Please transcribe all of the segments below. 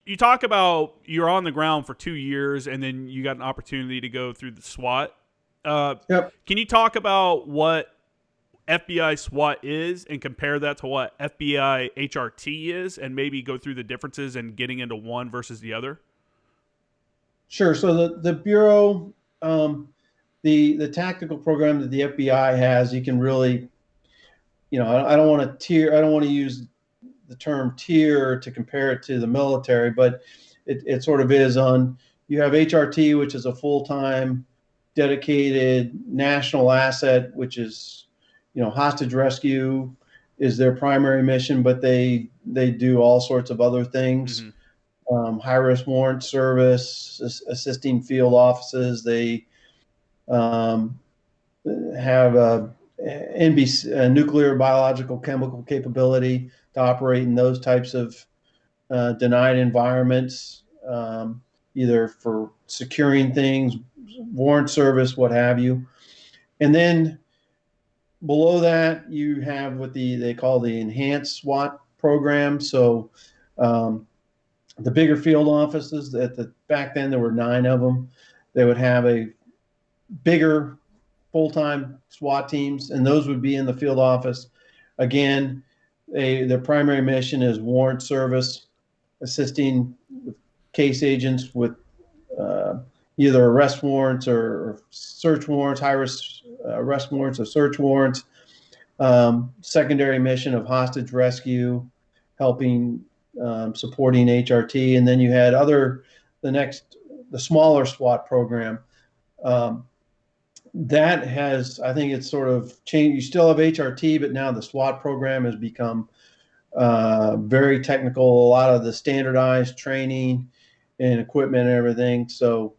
You talk about you're on the ground for 2 years, and then you got an opportunity to go through the SWAT. Uh, Yep. can you talk about what FBI SWAT is and compare that to what FBI HRT is, and maybe go through the differences and getting into one versus the other? Sure. So the bureau, the tactical program that the FBI has, you can really, I don't want to tier. I don't want to use the term tier to compare it to the military, but it sort of is on. You have HRT, which is a full-time, dedicated national asset, which is, hostage rescue is their primary mission, but they do all sorts of other things. Mm-hmm. High risk warrant service, assisting field offices. They um, have a NBC, a nuclear, biological, chemical capability to operate in those types of denied environments, either for securing things, warrant service, what have you. And then below that, you have what they call the enhanced SWAT program. So um, the bigger field offices, back then there were 9 of them. They would have a bigger full-time SWAT teams, and those would be in the field office. Again, their primary mission is warrant service, assisting case agents with uh, either arrest warrants or search warrants, high-risk arrest warrants or search warrants. Secondary mission of hostage rescue, helping supporting HRT, and then you had the smaller SWAT program. Um, that has, I think it's sort of changed. You still have HRT, but now the SWAT program has become very technical. A lot of the standardized training and equipment and everything. So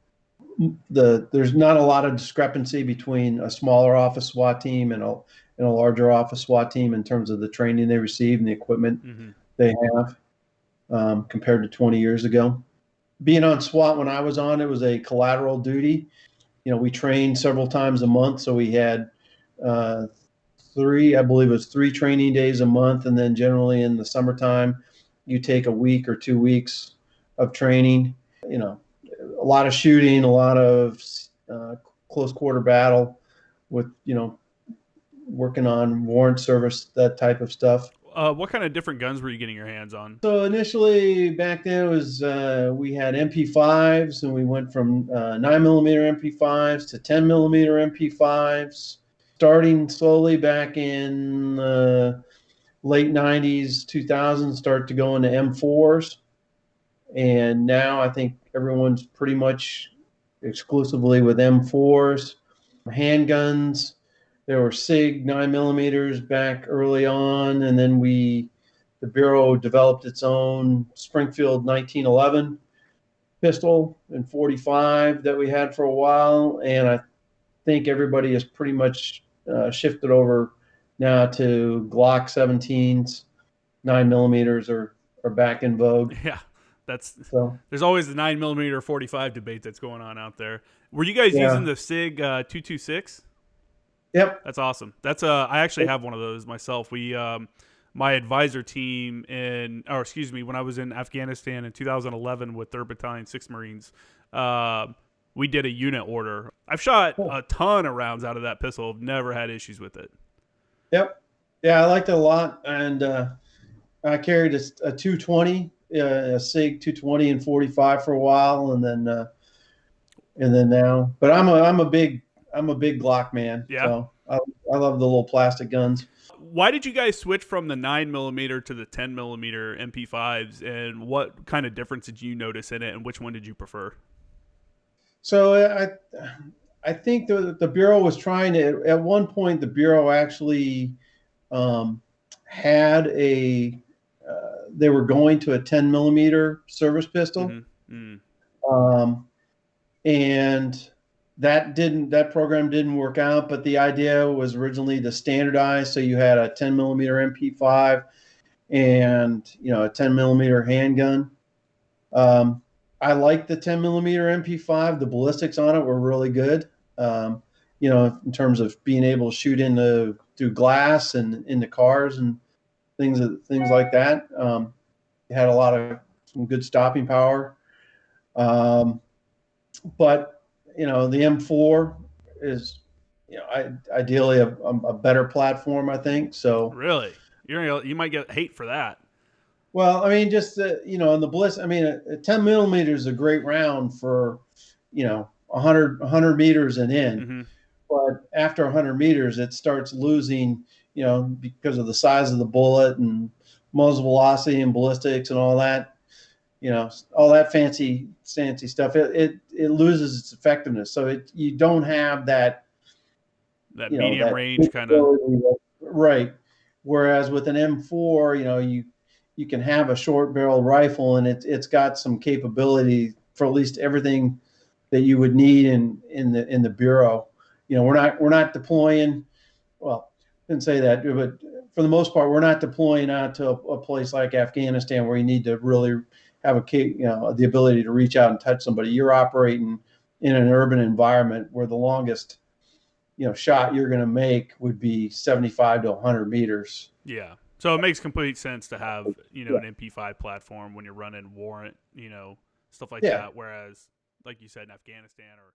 there's not a lot of discrepancy between a smaller office SWAT team and a larger office SWAT team in terms of the training they receive and the equipment Mm-hmm. they have compared to 20 years ago. Being on SWAT when I was on, it was a collateral duty. We trained several times a month, so we had uh, I believe it was 3 training days a month, and then generally in the summertime, you take a week or 2 weeks of training. A lot of shooting, a lot of close quarter battle with working on warrant service, that type of stuff. What kind of different guns were you getting your hands on? So initially, back then, it was we had MP5s, and we went from 9 millimeter MP5s to 10 millimeter MP5s. Starting slowly back in the late '90s, 2000s, start to go into M4s, and now I think everyone's pretty much exclusively with M4s. Handguns, there were SIG 9 millimeters back early on, and then the Bureau developed its own Springfield 1911 pistol and 45 that we had for a while, and I think everybody has pretty much shifted over now to Glock 17s. 9 millimeters are back in vogue. Yeah, that's So there's always the 9 millimeter 45 debate that's going on out there. Were you guys using yeah, the Sig 226? yep. That's awesome. That's I actually have one of those myself. We my advisor team when I was in Afghanistan in 2011 with 3rd Battalion 6th Marines, we did a unit order. I've shot Cool. a ton of rounds out of that pistol. I've never had issues with it. Yep. Yeah, I liked it a lot, and I carried a 220, a SIG 220 and 45 for a while, and then now. But I'm a big Glock man, Yeah. so I love the little plastic guns. Why did you guys switch from the 9 millimeter to the 10 millimeter MP5s, and what kind of difference did you notice in it, and which one did you prefer? So I think the bureau was trying to, at one point the bureau actually um, had they were going to a 10 millimeter service pistol. Mm-hmm. Um, and that program didn't work out, but the idea was originally to standardize, so you had a 10 millimeter MP5 and a 10 millimeter handgun. um, I liked the 10 millimeter MP5. The ballistics on it were really good, in terms of being able to shoot through glass and into cars and things like that. It had a lot of some good stopping power. Um, but the M4 is ideally a better platform, I think. So, Really? You might get hate for that. well, I mean, just in the bliss. I mean, a 10 millimeters is a great round for 100 meters and in. Mm-hmm. But after 100 meters, it starts losing, because of the size of the bullet and muzzle velocity and ballistics and all that. All that fancy stuff. It loses its effectiveness. So you don't have that That medium that range kind of. right. Whereas with an M4, you can have a short barrel rifle and it's got some capability for at least everything that you would need in the bureau. We're not deploying. Well, I didn't say that, but for the most part, we're not deploying out to a place like Afghanistan where you need to really have the ability to reach out and touch somebody. You're operating in an urban environment where the longest shot you're going to make would be 75 to 100 meters. Yeah. So it makes complete sense to have, Yeah. an MP5 platform when you're running warrant, stuff like Yeah. that. Whereas, like you said, in Afghanistan or